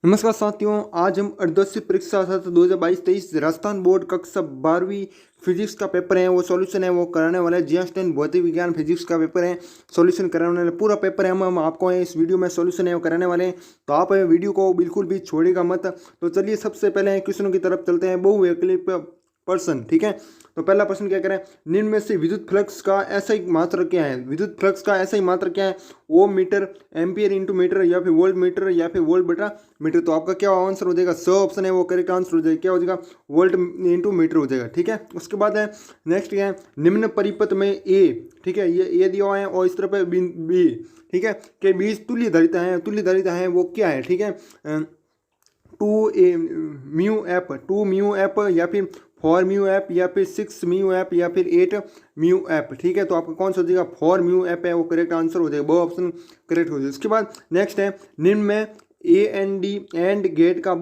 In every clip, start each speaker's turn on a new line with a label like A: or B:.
A: नमस्कार साथियों, आज हम अर्धवार्षिक परीक्षा सत्र 2022-23 राजस्थान बोर्ड कक्षा 12वीं फिजिक्स का पेपर है, वो सॉल्यूशन है वो कराने वाला है। GS10 भौतिक विज्ञान फिजिक्स का पेपर है, सॉल्यूशन कराने वाले पूरा पेपर है हम आपको इस वीडियो में सॉल्यूशन है वो कराने वाले हैं। तो आप वीडियो को बिल्कुल भी छोड़ेगा मत। तो चलिए सबसे पहले क्वेश्चनों की तरफ चलते हैं। बहुविकल्प प्रश्न, ठीक है। तो पहला प्रश्न क्या करें, निम्न में से विद्युत फ्लक्स का SI मात्रा क्या है। विद्युत फ्लक्स का SI मात्रा क्या है, ओम मीटर, एम्पियर इंटू मीटर, या फिर वोल्ट मीटर, या फिर वोल्ट बटा मीटर। तो आपका क्या आंसर हो जाएगा, स ऑप्शन है वो करेक्ट आंसर हो जाएगा। क्या हो जाएगा, वोल्ट इंटू मीटर हो जाएगा, ठीक है। उसके बाद है नेक्स्ट क्या है, निम्न परिपथ में ए, ठीक है, ये दिया हुआ है और इस तरफ है बी, ठीक है, के बीच तुल्य धारिता है। तुल्य धारिता है वो क्या है, ठीक है, 2 म्यू एफ, या फिर 4 म्यू एफ, या फिर 6 म्यू एफ, या फिर 8 म्यू एफ, ठीक है। तो आपका कौन सा हो जाएगा, 4 म्यू एफ है वो करेक्ट आंसर हो जाएगा, वो ऑप्शन करेक्ट हो जाएगा। उसके बाद नेक्स्ट है, निम्न में AND एंड गेट का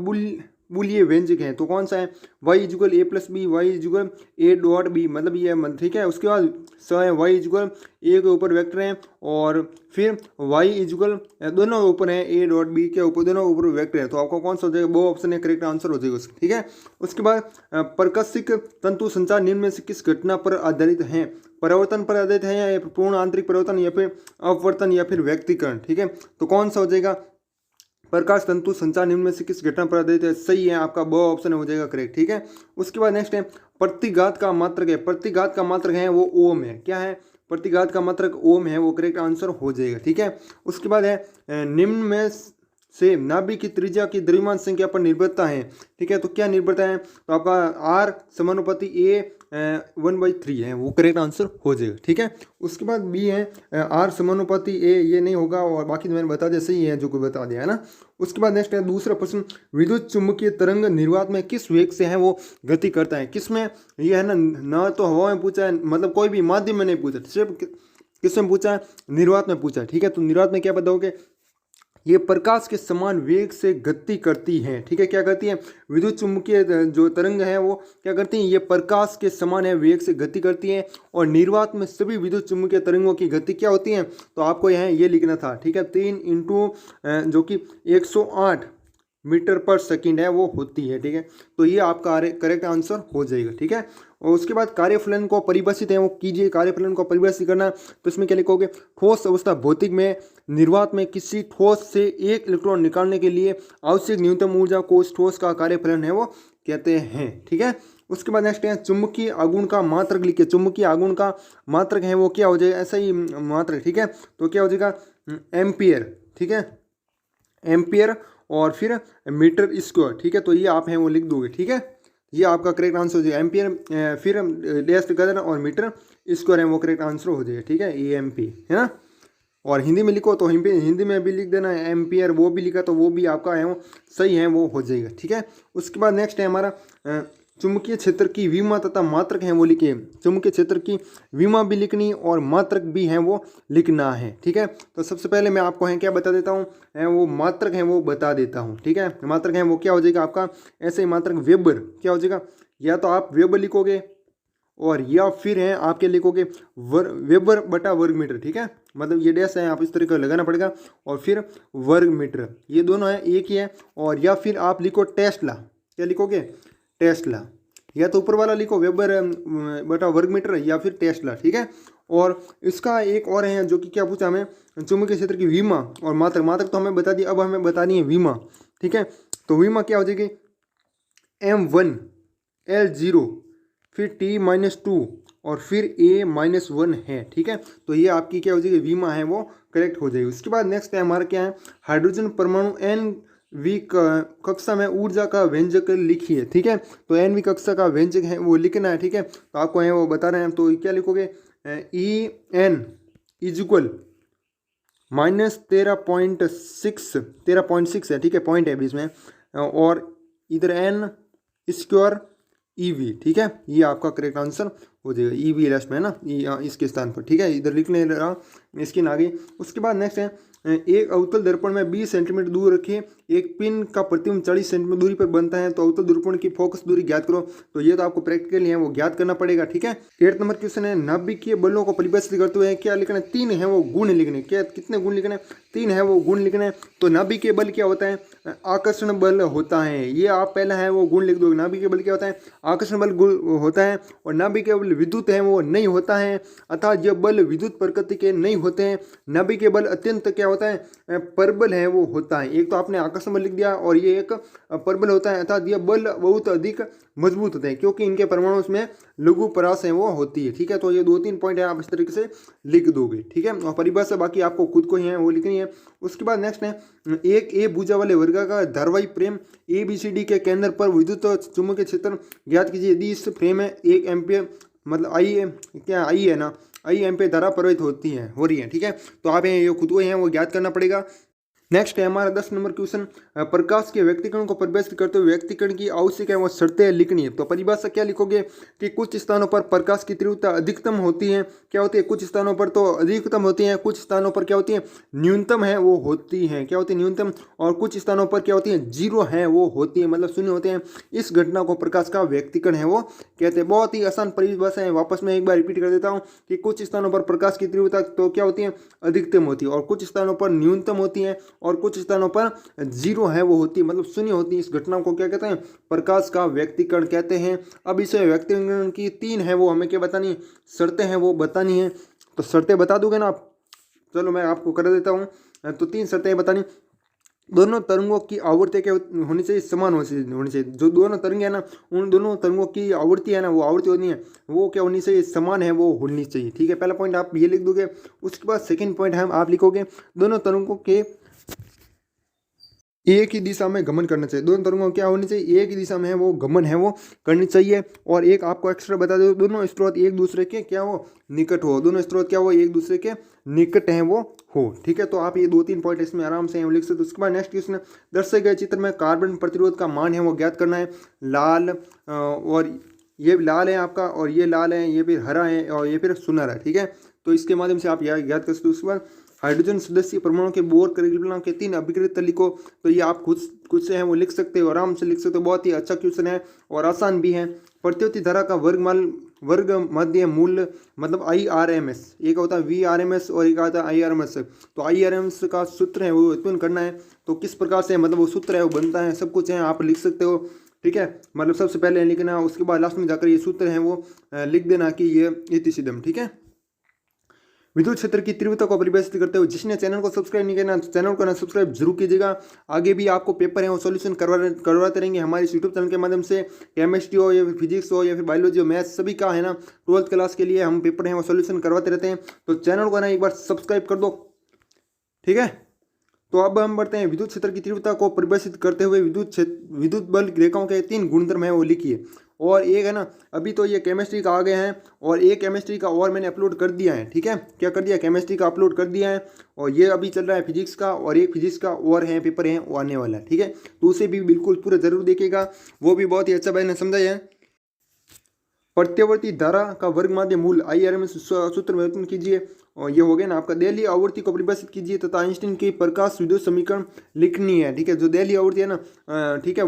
A: बुलिये व्यंजक है। तो कौन सा है, y is equal a plus b, y is equal a dot b, मतलब ये, ठीक है। उसके बाद स है y इजुगल a के ऊपर वेक्टर है, और फिर y इजुगल दोनों ऊपर है a डॉट बी के ऊपर, दोनों ऊपर वेक्टर है। तो आपको कौन सा हो जाएगा, वो ऑप्शन है करेक्ट आंसर हो जाएगा, ठीक है। उसके बाद प्रकाशिक तंतु संचार निम्न में से किस घटना पर आधारित है। परिवर्तन पर आधारित है, या पूर्ण आंतरिक परिवर्तन, या फिर अपवर्तन, या फिर व्यक्तिकरण, ठीक है। तो कौन सा हो जाएगा, प्रकाश तंतु संचार निम्न में से किस घटना पर आधारित है। सही है, आपका ब ऑप्शन हो जाएगा करेक्ट, ठीक है। उसके बाद नेक्स्ट है, प्रतिघात का मात्रक है। प्रतिघात का मात्रक है वो ओम है। क्या है, प्रतिघात का मात्रक ओम है, वो करेक्ट आंसर हो जाएगा, ठीक है। उसके बाद है निम्न में से नाभिक की त्रिज्या की द्रव्यमान संख्या पर निर्भरता है, ठीक है। तो क्या निर्भरता है, तो आपका R समानुपाती A 1/3 है, वो करेक्ट आंसर हो जाएगा, ठीक है। उसके बाद B है R समानुपाती A, ये नहीं होगा, और बाकी तो मैंने बता दिया, सही है जो कोई बता दिया है ना। उसके बाद नेक्स्ट है दूसरा प्रश्न, विद्युत चुम्बकीय तरंग निर्वात में किस वेग से है वो गति करता है। किस में, ये है ना तो हवा में पूछा है, मतलब कोई भी माध्यम में नहीं पूछा, सिर्फ किस में पूछा है, निर्वात में पूछा है, ठीक है। तो निर्वात में क्या बताओगे, ये प्रकाश के समान वेग से गति करती है, ठीक है। क्या करती है, विद्युत चुम्बकीय जो तरंग है वो क्या करती है, ये प्रकाश के समान है वेग से गति करती है। और निर्वात में सभी विद्युत चुम्बकीय तरंगों की गति क्या होती है, तो आपको यहाँ ये लिखना था, ठीक है, 3 इंटू जो कि 108 मीटर पर सेकंड है वो होती है, ठीक है। तो ये आपका करेक्ट आंसर हो जाएगा, ठीक है। और उसके बाद कार्यफलन को परिभाषित है वो कीजिए। कार्यफलन को परिभाषित करना, तो इसमें क्या लिखोगे, ठोस अवस्था भौतिक में निर्वात में किसी ठोस से एक इलेक्ट्रॉन निकालने के लिए आवश्यक न्यूनतम ऊर्जा को उस ठोस का कार्यफलन है वो कहते हैं, ठीक है। उसके बाद नेक्स्ट है, चुंबकीय आघूर्ण का मात्रक लिखिए। चुंबकीय आघूर्ण का मात्रक है वो क्या हो जाएगा, ऐसा ही मात्रक, ठीक है। तो क्या हो जाएगा, एम्पियर, ठीक है, एम्पियर, और फिर मीटर स्क्वायर, ठीक है। तो ये आप हैं वो लिख दोगे, ठीक है। ये आपका करेक्ट आंसर हो जाएगा, एम्पियर फिर डैश कर देना, और मीटर स्क्वायर है वो करेक्ट आंसर हो जाएगा, ठीक है, EMP है ना। और हिंदी में लिखो तो हिंदी में भी लिख देना, एम्पियर वो भी लिखा तो वो भी आपका है वो सही है वो हो जाएगा, ठीक है। उसके बाद नेक्स्ट है हमारा चुंबकीय क्षेत्र की विमा तथा मात्रक है वो लिखिए। चुंबकीय क्षेत्र की विमा भी लिखनी और मात्रक भी है वो लिखना है, ठीक है। तो सबसे पहले मैं आपको है क्या बता देता हूँ, वो मात्रक है वो बता देता हूँ, ठीक है। मात्रक है वो क्या हो जाएगा आपका, ऐसे ही मात्रक वेबर क्या हो जाएगा, या तो आप वेबर लिखोगे, और या फिर है आप क्या लिखोगे, वेबर बटा वर्ग मीटर, ठीक है। मतलब ये डैश है, आप इस तरीके लगाना पड़ेगा, और फिर वर्ग मीटर, ये दोनों है एक ही है। और या फिर आप लिखो टेस्ला, क्या लिखोगे, टेस्ला, या तो ऊपर वाला लिखो वेबर बटा वर्ग मीटर, या फिर टेस्ला, ठीक है। और इसका एक और है जो कि क्या पूछा हमें, चुंबकीय क्षेत्र की विमा और मात्रक। मात्रक तो हमें बता दी, अब हमें बतानी है विमा, ठीक है। तो विमा क्या हो जाएगी, M1 L0, फिर T-2, और फिर A-1 है, ठीक है। तो ये आपकी क्या हो जाएगी, विमा है वो करेक्ट हो जाएगी। उसके बाद नेक्स्ट है हमारा क्या है, हाइड्रोजन परमाणु NV कक्षा में ऊर्जा का व्यंजक लिखिए, ठीक है। तो NV कक्षा का व्यंजक है वो लिखना है, ठीक है। तो आपको है वो बता रहे हैं, तो क्या लिखोगे, EN इजुअल -13.6 है, ठीक है, पॉइंट है बीच में, और इधर N स्क्वायर EV, ठीक है। ये आपका करेक्ट आंसर हो जाएगा, EV लास्ट में है ना, इसके स्थान पर, ठीक है, इधर लिख ले रहा इसकी आगे। उसके बाद नेक्स्ट है एक अवतल दर्पण में 20 सेंटीमीटर दूर रखें, एक पिन का प्रतिबिंब 40 सेंटीमीटर दूरी पर बनता है, तो अवतल दर्पण की फोकस दूरी ज्ञात करो। तो ये तो आपको प्रैक्टिकली है वो ज्ञात करना पड़ेगा, ठीक है। 8 नंबर क्वेश्चन है, नाभिकीय बलों को परिभाषित करते हुए क्या लिखना है? 3 है वो गुण लिखने। क्या कितने गुण लिखने? 3 है वो गुण लिखने। तो नाभिकीय बल क्या होता है? आकर्षण बल होता है। ये आप पहला है वो गुण लिख दो। नाभिकीय बल क्या होता है? आकर्षण बल होता है। और नाभिकीय बल विद्युत है वो नहीं होता है, अर्थात ये बल विद्युत प्रकृति के नहीं होते हैं। नाभिकीय बल अत्यंत क्या होता है? परबल है वो होता है। एक तो आपने आकर्षण बल लिख दिया और ये एक परबल होता है, अर्थात ये बल बहुत अधिक मजबूत होते हैं क्योंकि इनके परमाणु में लघु परास है वो होती है, ठीक है। तो ये 2-3 पॉइंट है, आप इस तरीके से लिख दोगे, ठीक है। और परिभाषा बाकी आपको खुद को ही है वो लिखनी है। उसके बाद नेक्स्ट है, एक ए भुजा वाले वर्गाकार धारावाही फ्रेम ABCD के केंद्र पर विद्युत चुंबकीय क्षेत्र ज्ञात कीजिए यदि इस फ्रेम में 1 एम्पियर मतलब आई है ना, आई एम्पियर धारा प्रवाहित हो रही है, ठीक है। तो आप ये खुद को है वो ज्ञात करना पड़ेगा। नेक्स्ट है हमारा 10 नंबर क्वेश्चन, प्रकाश के व्यक्तिकरण को परिभाषित करते हुए व्यक्तिकरण की आवश्यक है वो शर्तें लिखनी है। तो परिभाषा क्या लिखोगे कि कुछ स्थानों पर प्रकाश की तीव्रता अधिकतम होती है, क्या होती है? कुछ स्थानों पर तो अधिकतम होती है, कुछ स्थानों पर क्या होती है? न्यूनतम है वो होती है, क्या होती है? न्यूनतम। और कुछ स्थानों पर क्या होती है? 0 है वो होती है, मतलब शून्य होते हैं। इस घटना को प्रकाश का व्यक्तिकरण है वो कहते हैं। बहुत ही आसान परिभाषा है, वापस मैं एक बार रिपीट कर देता हूँ कि कुछ स्थानों पर प्रकाश की तीव्रता तो क्या होती है? अधिकतम होती है, और कुछ स्थानों पर न्यूनतम होती है, और कुछ स्थानों पर 0 है वो होती है, मतलब शून्य होती है। इस घटना को क्या कहते हैं? प्रकाश का व्यक्तिकरण कहते हैं। अब इस व्यक्तिकरण की 3 है वो हमें क्या बतानी है? शर्तें हैं वो बतानी है। तो शर्तें बता दोगे ना आप? चलो मैं आपको कर देता हूँ। तो 3 शर्तें बतानी। दोनों तरंगों की आवृत्ति क्या होनी चाहिए? समान होनी चाहिए। जो दोनों तरंग है ना, उन दोनों तरंगों की आवृत्ति है ना, वो आवृत्ति होनी है वो क्या होनी चाहिए? समान है वो होनी चाहिए, ठीक है। पहला पॉइंट आप ये लिख दोगे। उसके बाद सेकंड पॉइंट है आप लिखोगे दोनों तरंगों के एक ही दिशा में गमन करना चाहिए। दोनों तरंगों क्या होनी चाहिए? एक ही दिशा में है वो गमन है वो करनी चाहिए। और एक आपको एक्स्ट्रा बता दो, दोनों स्रोत एक दूसरे के क्या हो? निकट हो। दोनों स्रोत क्या हो? एक दूसरे के निकट हैं वो हो, ठीक है। तो आप ये 2-3 पॉइंट इसमें आराम से लिख सकते हो। उसके बाद नेक्स्ट क्वेश्चन, दर्शाए गए चित्र में कार्बन प्रतिरोध का मान है वो ज्ञात करना है। लाल और ये लाल है आपका, और ये लाल है, ये फिर हरा है, और ये फिर सुनहरा है, ठीक है। तो इसके माध्यम से आप यह ज्ञात कर सकते हो। उसके बाद हाइड्रोजन सदस्य परमाणु के बोर करिकुलम के 3 अभिकृत तरीकों, तो ये आप खुद से हैं वो लिख सकते हो, आराम से लिख सकते हो। बहुत ही अच्छा क्वेश्चन है और आसान भी है। प्रतिरोधी धारा का वर्ग मध्य मूल्य मतलब IRMS, एक होता है VRMS और एक आता है IRMS। तो IRMS का सूत्र है वो उत्पन्न करना है। तो किस प्रकार से मतलब वो सूत्र है वो बनता है, सब कुछ है आप लिख सकते हो, ठीक है। मतलब सबसे पहले लिखना, उसके बाद लास्ट में जाकर ये सूत्र है वो लिख देना कि ये इतिसिदम, ठीक है। विद्युत क्षेत्र की तीव्रता को परिभाषित करते हुए जिसने चैनल को सब्सक्राइब नहीं करना तो चैनल को ना सब्सक्राइब जरूर कीजिएगा। आगे भी आपको पेपर है वो सॉल्यूशन करवाते रहेंगे हमारे यूट्यूब चैनल के माध्यम से। केमिस्ट्री हो या फिर फिजिक्स हो या फिर बायोलॉजी हो, मैथ्स सभी का है ना 12th क्लास के लिए हम पेपर हैं वो सॉल्यूशन करवाते रहते हैं। तो चैनल को ना एक बार सब्सक्राइब कर दो, ठीक है। तो अब हम बढ़ते हैं विद्युत क्षेत्र की तीव्रता को परिभाषित करते हुए विद्युत बल रेखाओं के 3 गुणधर्म है वो लिखिए। और एक है ना, अभी तो ये केमिस्ट्री का आ गए हैं और एक केमिस्ट्री का और मैंने अपलोड कर दिया है, ठीक है। क्या कर दिया? केमिस्ट्री का अपलोड कर दिया है, और ये अभी चल रहा है फिजिक्स का, और एक फिजिक्स का और है पेपर है वो आने वाला है, ठीक है। तो उसे भी बिल्कुल पूरा जरूर देखिएगा, वो भी बहुत ही अच्छा मैंने समझाया है। प्रत्यावर्ती धारा का वर्ग माध्य मूल IRMS सूत्र में उत्पन्न कीजिए। और ये हो गया ना आपका। देली आवृत्ति को परिभाषित कीजिए तथा आइंस्टीन की प्रकाश विद्युत समीकरण लिखनी है, ठीक है। जो देली आवृत्ति है ना, ठीक है,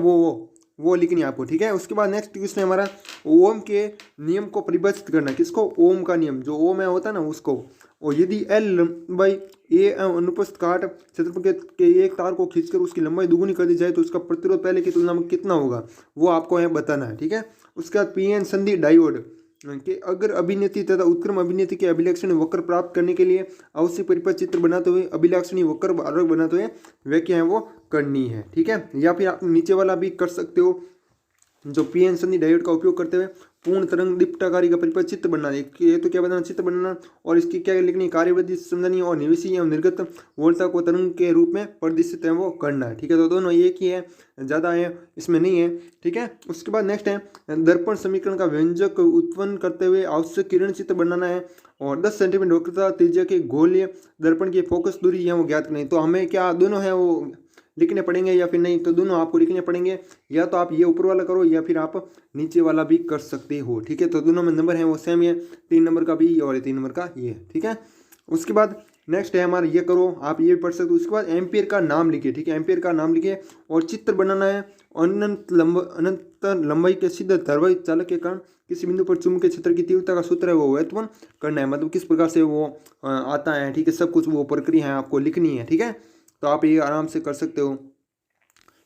A: वो लिखनी है आपको, ठीक है। उसके बाद नेक्स्ट क्वेश्चन है हमारा ओम के नियम को परिभाषित करना। किसको? ओम का नियम, जो ओम है होता है ना उसको। और यदि L लंबाई A अनुप्रस्थ काट क्षेत्रफल के एक तार को खींचकर उसकी लंबाई दुगुनी कर दी जाए तो उसका प्रतिरोध पहले की तुलना में कितना होगा, वो आपको यहाँ बताना है, ठीक है। उसके बाद PN संधि डायोड कि अगर अभिनेत्री तथा उत्क्रम अभिनेत्री के अभिलक्षणी वक्र प्राप्त करने के लिए आवश्यक परिपथ चित्र बनाते हुए अभिलक्षणी वक्र आरोप बनाते हुए व्याख्या है वो करनी है, ठीक है। या फिर आप नीचे वाला भी कर सकते हो, जो PN संधि डायोड का उपयोग करते हुए पूर्ण तरंग दीप्ताकारी का परिपथ चित्र बनाना। ये तो क्या बनाना? चित्र बनाना। और इसकी क्या लिखनी? कार्यवृद्धि समझनी और निवेशी एवं निर्गत वोल्टा को तरंग के रूप में प्रदर्शित है वो करना है, ठीक है। तो दोनों एक ही है, ज़्यादा है इसमें नहीं है, ठीक है। उसके बाद नेक्स्ट है दर्पण समीकरण का व्यंजक उत्पन्न करते हुए आवश्यक किरण चित्र बनाना है। और 10 सेंटीमीटर वक्रता त्रिज्या के गोलीय दर्पण की फोकस दूरी है वो ज्ञात करनी है। तो हमें क्या दोनों है वो लिखने पड़ेंगे या फिर नहीं? तो दोनों आपको लिखने पड़ेंगे, या तो आप ये ऊपर वाला करो या फिर आप नीचे वाला भी कर सकते हो, ठीक है। तो दोनों में नंबर है वो सेम है, 3 नंबर का भी और 3 नंबर का ये, ठीक है। उसके बाद नेक्स्ट है हमारा ये करो, आप ये भी पढ़ सकते हो। उसके बाद एम्पियर का नाम लिखिए, ठीक है, एम्पियर का नाम लिखिए। और चित्र बनाना है, अनंत लंबाई के सीधे धारावाही चालक के कारण किसी बिंदु पर चुंबकीय क्षेत्र की तीव्रता का सूत्र है वो व्युत्पन्न करना है, मतलब किस प्रकार से वो आता है, ठीक है, सब कुछ वो प्रक्रिया है आपको लिखनी है, ठीक है। तो आप ये आराम से कर सकते हो।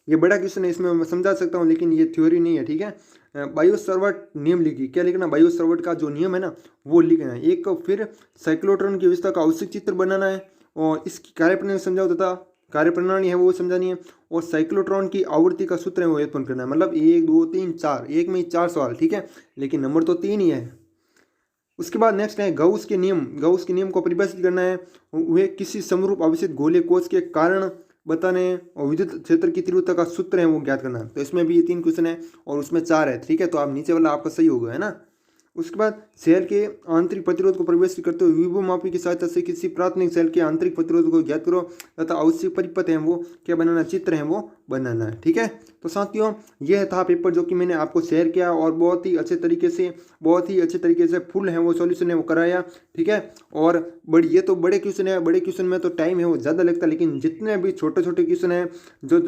A: ये बड़ा क्वेश्चन है, इसमें मैं समझा सकता हूँ लेकिन ये थ्योरी नहीं है, ठीक है। बायो-सावर्ट नियम लिखिए, क्या लिखना, बायो-सावर्ट का जो नियम है ना वो लिखना है। एक फिर साइक्लोट्रॉन की व्यवस्था का आवश्यक चित्र बनाना है और इसकी कार्यप्रणाली समझाओ तथा कार्यप्रणाली है वो समझानी है। और साइक्लोट्रॉन की आवृत्ति का सूत्र है वो व्युत्पन्न करना है, मतलब 1 2 3 4, एक में ही 4 सवाल, ठीक है, लेकिन नंबर तो 3 ही है। उसके बाद नेक्स्ट है गाउस के नियम, गाउस के नियम को परिभाषित करना है। वे किसी समरूप आवेशित गोले कोश के कारण बताने हैं और विद्युत क्षेत्र की तीव्रता का सूत्र है वो ज्ञात करना है। तो इसमें भी ये 3 क्वेश्चन है और उसमें 4 है, ठीक है, तो आप नीचे वाला आपका सही होगा, है ना। उसके बाद सेल के आंतरिक प्रतिरोध को परिभाषित करते हुए विभव मापी की सहायता से किसी प्राथमिक सेल के आंतरिक प्रतिरोध को ज्ञात करो तथा आवश्यक परिपथ है वो क्या बनाना, चित्र है वो बनाना है, ठीक है। तो साथियों यह था पेपर जो कि मैंने आपको शेयर किया और बहुत ही अच्छे तरीके से फुल है वो सॉल्यूशन है वो कराया, ठीक है। और ये तो बड़े क्वेश्चन है, बड़े क्वेश्चन में तो टाइम है वो ज़्यादा लगता है, लेकिन जितने भी छोटे छोटे क्वेश्चन हैं जो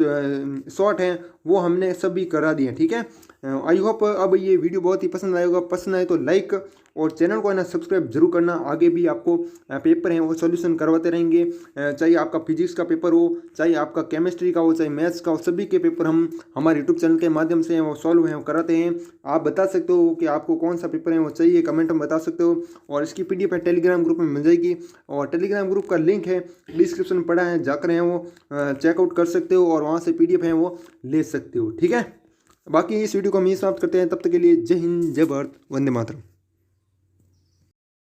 A: शॉर्ट हैं वो हमने सभी करा दिए, ठीक है। आई होप अब ये वीडियो बहुत ही पसंद आएगा, पसंद आए तो लाइक और चैनल को है ना सब्सक्राइब जरूर करना। आगे भी आपको पेपर हैं वो सॉल्यूशन करवाते रहेंगे, चाहे आपका फिजिक्स का पेपर हो, चाहे आपका केमिस्ट्री का हो, चाहे मैथ्स का हो, सभी के पेपर हम हमारे यूट्यूब चैनल के माध्यम से वो सॉल्व हैं वो कराते हैं। आप बता सकते हो कि आपको कौन सा पेपर है वो चाहिए, कमेंट में बता सकते हो। और इसकी PDF है टेलीग्राम ग्रुप में मिल जाएगी और टेलीग्राम ग्रुप का लिंक है डिस्क्रिप्शन में पड़ा है, जाकर हैं वो चेकआउट कर सकते हो और वहाँ से PDF है वो ले सकते हो, ठीक है। बाकी इस वीडियो को हम यहीं समाप्त करते हैं, तब तक के लिए जय हिंद, जय भारत, वंदे मातरम।